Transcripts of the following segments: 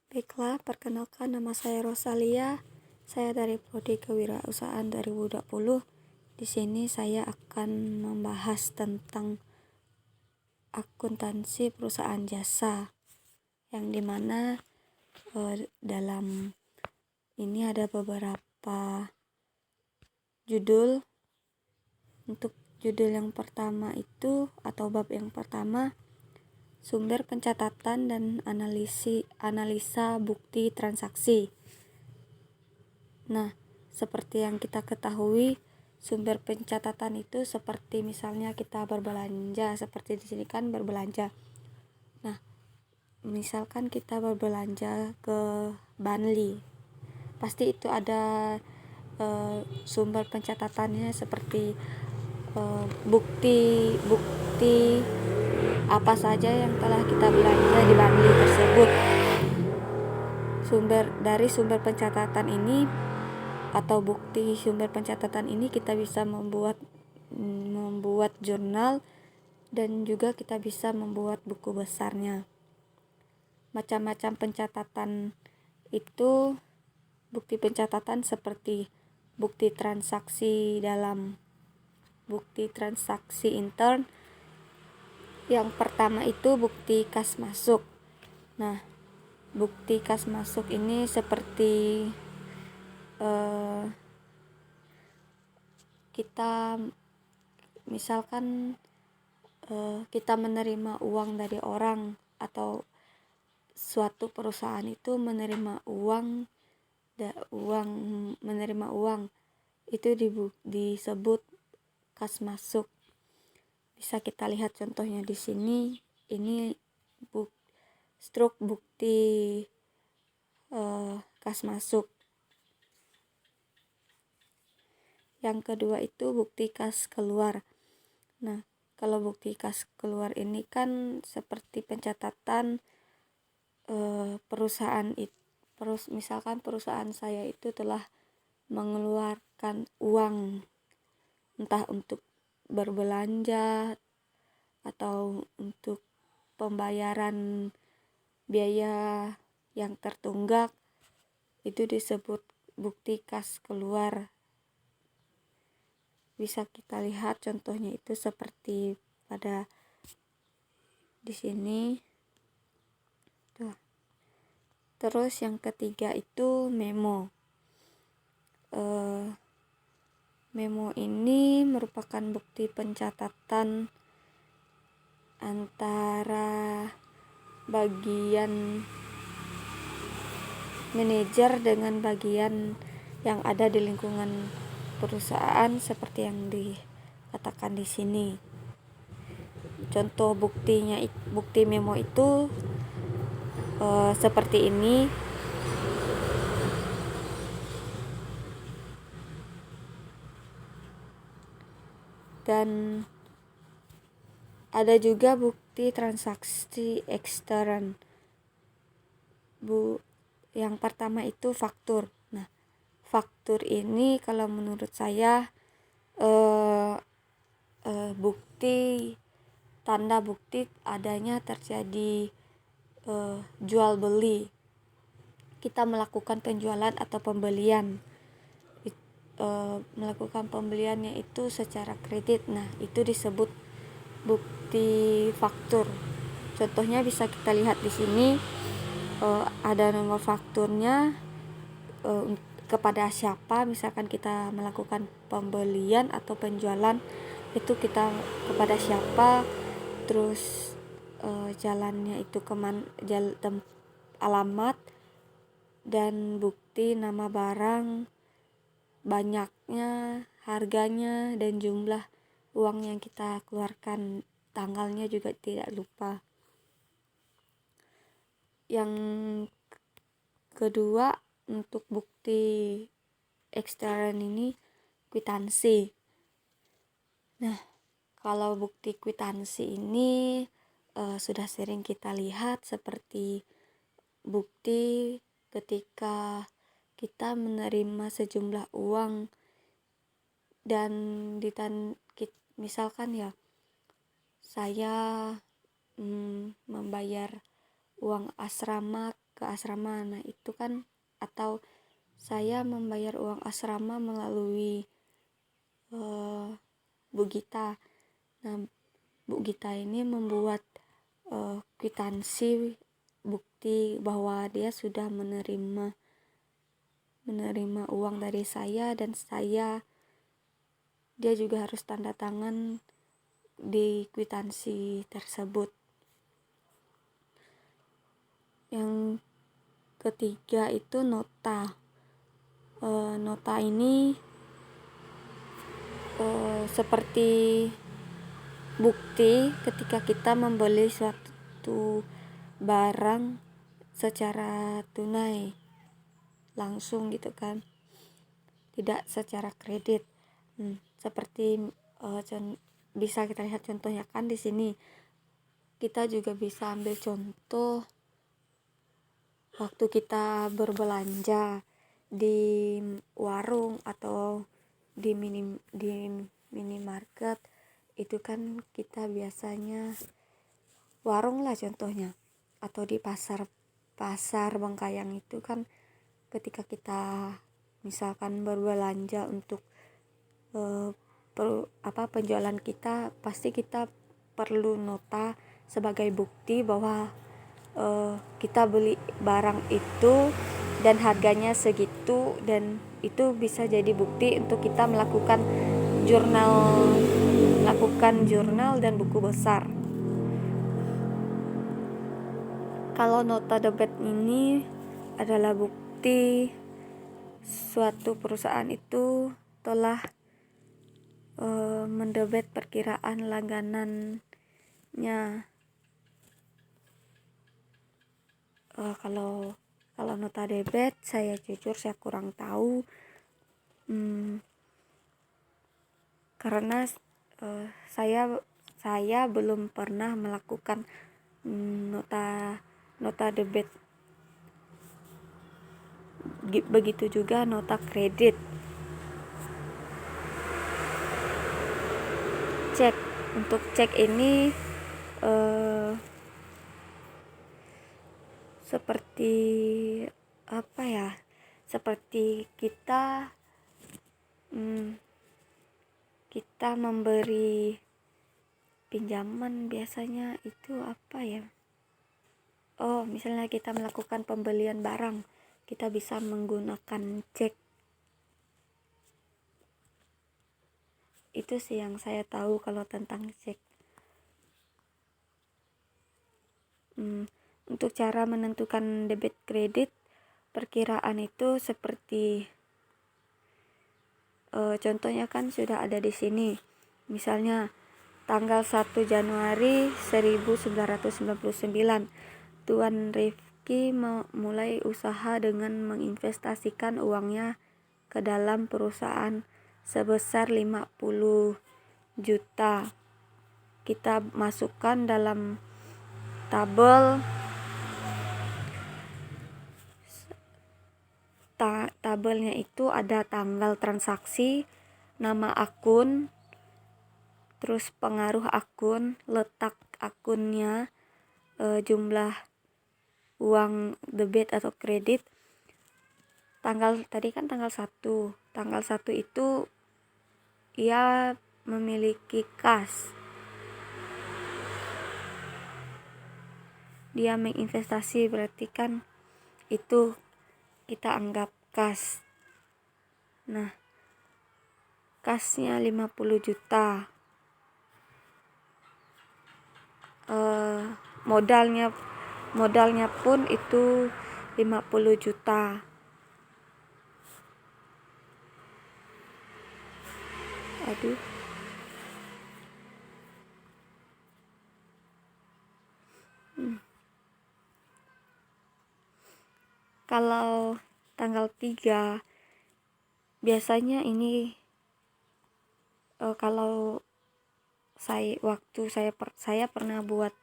Baiklah, perkenalkan nama saya Rosalia. Saya dari Prodi Kewirausahaan 2020. Di sini saya akan membahas tentang akuntansi perusahaan jasa, yang dimana dalam ini ada beberapa judul. Untuk judul yang pertama itu atau bab yang pertama, sumber pencatatan dan analisa bukti transaksi. Nah, seperti yang kita ketahui, sumber pencatatan itu seperti misalnya kita berbelanja, seperti di sini kan berbelanja. Nah, misalkan kita berbelanja ke Banli, pasti itu ada sumber pencatatannya seperti bukti apa saja yang telah kita belanja di Banli tersebut. Sumber pencatatan ini atau bukti sumber pencatatan ini kita bisa membuat jurnal, dan juga kita bisa membuat buku besarnya. Macam-macam pencatatan itu, bukti pencatatan seperti bukti transaksi intern. Yang pertama itu bukti kas masuk. Nah, bukti kas masuk ini seperti kita misalkan kita menerima uang dari orang, atau suatu perusahaan itu menerima uang itu disebut kas masuk. Bisa kita lihat contohnya di sini. Ini struk bukti kas masuk. Yang kedua itu bukti kas keluar. Nah, kalau bukti kas keluar ini kan seperti pencatatan perusahaan itu. Misalkan perusahaan saya itu telah mengeluarkan uang, entah untuk berbelanja atau untuk pembayaran biaya yang tertunggak, itu disebut bukti kas keluar. Bisa kita lihat contohnya itu seperti pada di sini. Tuh. Terus yang ketiga itu memo. Memo ini merupakan bukti pencatatan antara bagian manajer dengan bagian yang ada di lingkungan perusahaan, seperti yang dikatakan di sini. Contoh bukti memo itu seperti ini. Dan ada juga bukti transaksi ekstern. Yang pertama itu faktur. Nah, faktur ini kalau menurut saya tanda bukti adanya terjadi jual beli. Kita melakukan penjualan atau pembelian. Melakukan pembeliannya itu secara kredit. Nah, itu disebut bukti faktur. Contohnya bisa kita lihat di sini, ada nomor fakturnya, kepada siapa. Misalkan kita melakukan pembelian atau penjualan, itu kita kepada siapa, terus jalannya itu alamat, dan bukti nama barang, banyaknya, harganya, dan jumlah uang yang kita keluarkan, tanggalnya juga tidak lupa. Yang kedua, untuk bukti ekstern ini kwitansi. Nah, kalau bukti kwitansi ini sudah sering kita lihat, seperti bukti ketika kita menerima sejumlah uang, dan misalkan ya, saya membayar uang asrama ke asrama. Nah itu kan, atau saya membayar uang asrama melalui Bu Gita. Nah Bu Gita ini membuat kwitansi bukti bahwa dia sudah menerima uang dari saya, dan dia juga harus tanda tangan di kwitansi tersebut. Yang ketiga itu nota. Nota ini seperti bukti ketika kita membeli suatu barang secara tunai langsung gitu kan, tidak secara kredit. Seperti bisa kita lihat contohnya kan di sini. Kita juga bisa ambil contoh waktu kita berbelanja di warung atau di minimarket. Itu kan kita biasanya warung lah contohnya, atau di pasar Bangkayang itu kan, ketika kita misalkan berbelanja untuk penjualan kita, pasti kita perlu nota sebagai bukti bahwa kita beli barang itu dan harganya segitu, dan itu bisa jadi bukti untuk kita melakukan jurnal dan buku besar. Kalau nota debit ini adalah bukti suatu perusahaan itu telah mendebet perkiraan langganannya. Kalau nota debit, saya jujur saya kurang tahu, karena saya belum pernah melakukan nota debit. Begitu juga nota kredit. Untuk cek ini seperti apa ya? Seperti kita memberi pinjaman, biasanya itu apa ya? Misalnya kita melakukan pembelian barang, kita bisa menggunakan cek. Itu sih yang saya tahu kalau tentang cek. Untuk cara menentukan debit kredit, perkiraan itu seperti contohnya kan sudah ada di sini. Misalnya tanggal 1 Januari 1999, Tuan Rifki memulai usaha dengan menginvestasikan uangnya ke dalam perusahaan sebesar 50 juta. Kita masukkan dalam tabelnya itu ada tanggal transaksi, nama akun, terus pengaruh akun, letak akunnya, jumlah uang debit atau kredit. Tadi kan tanggal 1 itu ia memiliki kas. Dia menginvestasi, berarti kan itu kita anggap kas. Nah, kasnya 50 juta. Modalnya pun itu 50 juta. Kalau tanggal 3 biasanya ini kalau saya pernah buat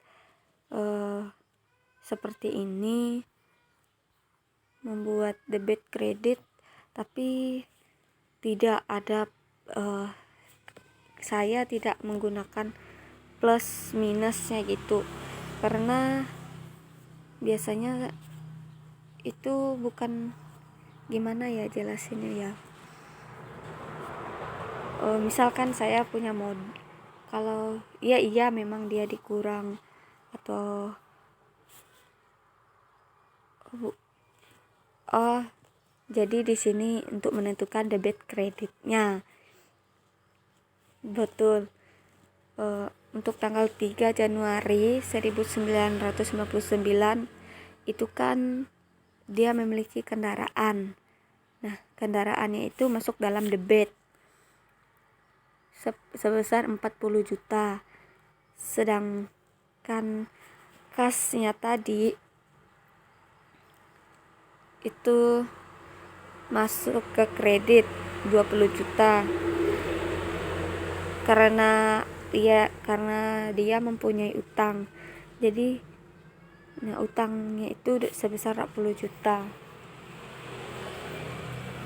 seperti ini, membuat debit kredit, tapi tidak ada saya tidak menggunakan plus minusnya gitu, karena biasanya itu bukan, gimana ya jelasinnya ya, misalkan saya punya kalau iya memang dia dikurang atau jadi di sini untuk menentukan debit kreditnya. Betul. Untuk tanggal 3 Januari 1999 itu kan dia memiliki kendaraan. Nah, kendaraannya itu masuk dalam debit sebesar 40 juta. Sedangkan kasnya tadi itu masuk ke kredit 20 juta. Karena dia mempunyai utang. Jadi utangnya itu sebesar 40 juta.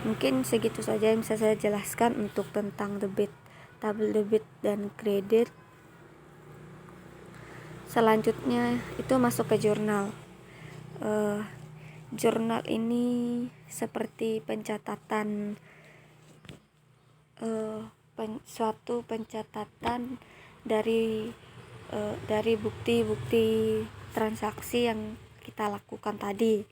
Mungkin segitu saja yang bisa saya jelaskan untuk tentang tabel debit dan kredit. Selanjutnya itu masuk ke jurnal. Jurnal ini seperti pencatatan suatu pencatatan dari bukti-bukti transaksi yang kita lakukan tadi.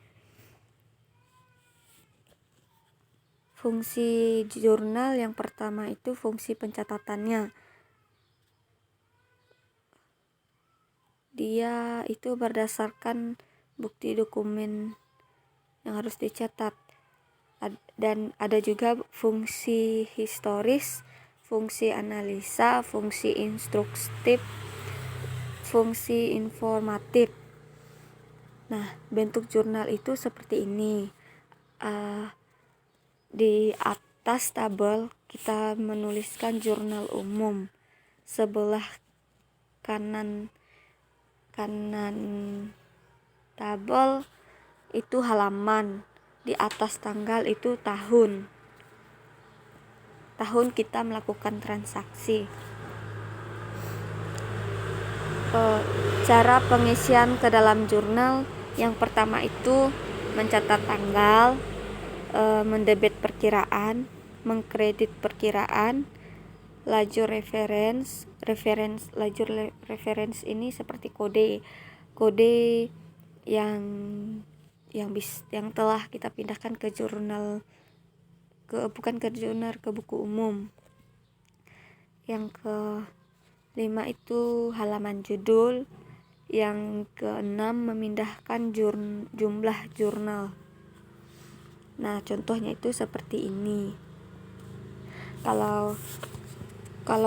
Fungsi jurnal yang pertama itu fungsi pencatatannya. Dia itu berdasarkan bukti dokumen yang harus dicatat. Dan ada juga fungsi historis, fungsi analisa, fungsi instruktif, fungsi informatif. Nah, bentuk jurnal itu seperti ini. Di atas tabel kita menuliskan jurnal umum. Sebelah kanan tabel itu halaman. Di atas tanggal itu tahun kita melakukan transaksi. Cara pengisian ke dalam jurnal yang pertama itu mencatat tanggal, mendebit perkiraan, mengkredit perkiraan, lajur lajur reference ini seperti kode yang telah kita pindahkan ke jurnal, ke buku umum. Yang ke-5 itu halaman judul. Yang ke-6 memindahkan jumlah jurnal. Nah, contohnya itu seperti ini. Kalau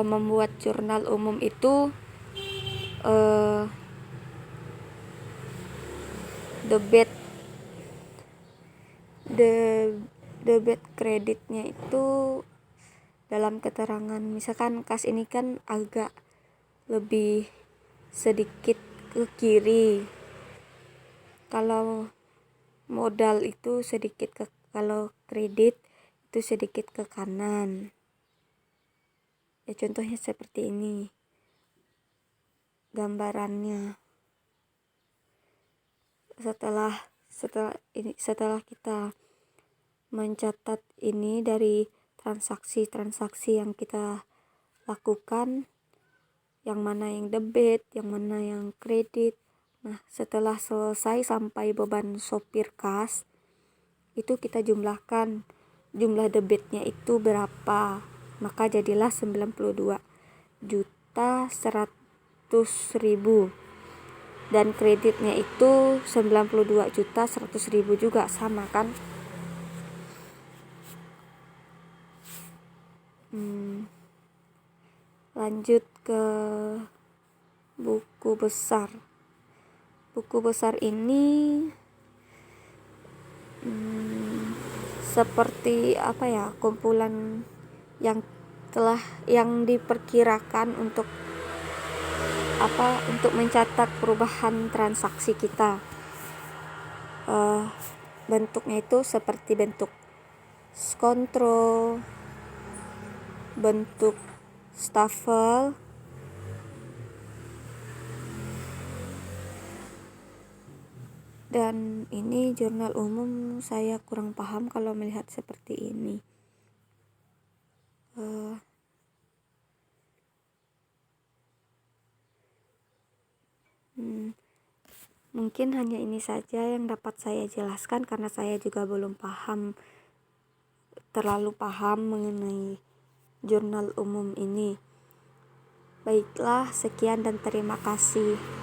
membuat jurnal umum itu debit kreditnya itu dalam keterangan, misalkan kas ini kan agak lebih sedikit ke kiri, kalau modal itu sedikit kalau kredit itu sedikit ke kanan. Ya, contohnya seperti ini gambarannya. Setelah kita mencatat ini dari transaksi yang kita lakukan, yang mana yang debit, yang mana yang kredit. Nah, setelah selesai sampai beban sopir kas, itu kita jumlahkan jumlah debitnya itu berapa, maka jadilah 92.100.000 dan kreditnya itu 92.100.000 juga, sama kan. Lanjut ke buku besar. Buku besar ini seperti kumpulan yang diperkirakan untuk mencatat perubahan transaksi kita. Bentuknya itu seperti bentuk kontrol, bentuk stafel, Dan ini jurnal umum, saya kurang paham kalau melihat seperti ini. Mungkin hanya ini saja yang dapat saya jelaskan karena saya juga belum terlalu paham mengenai jurnal umum ini. Baiklah, sekian dan terima kasih.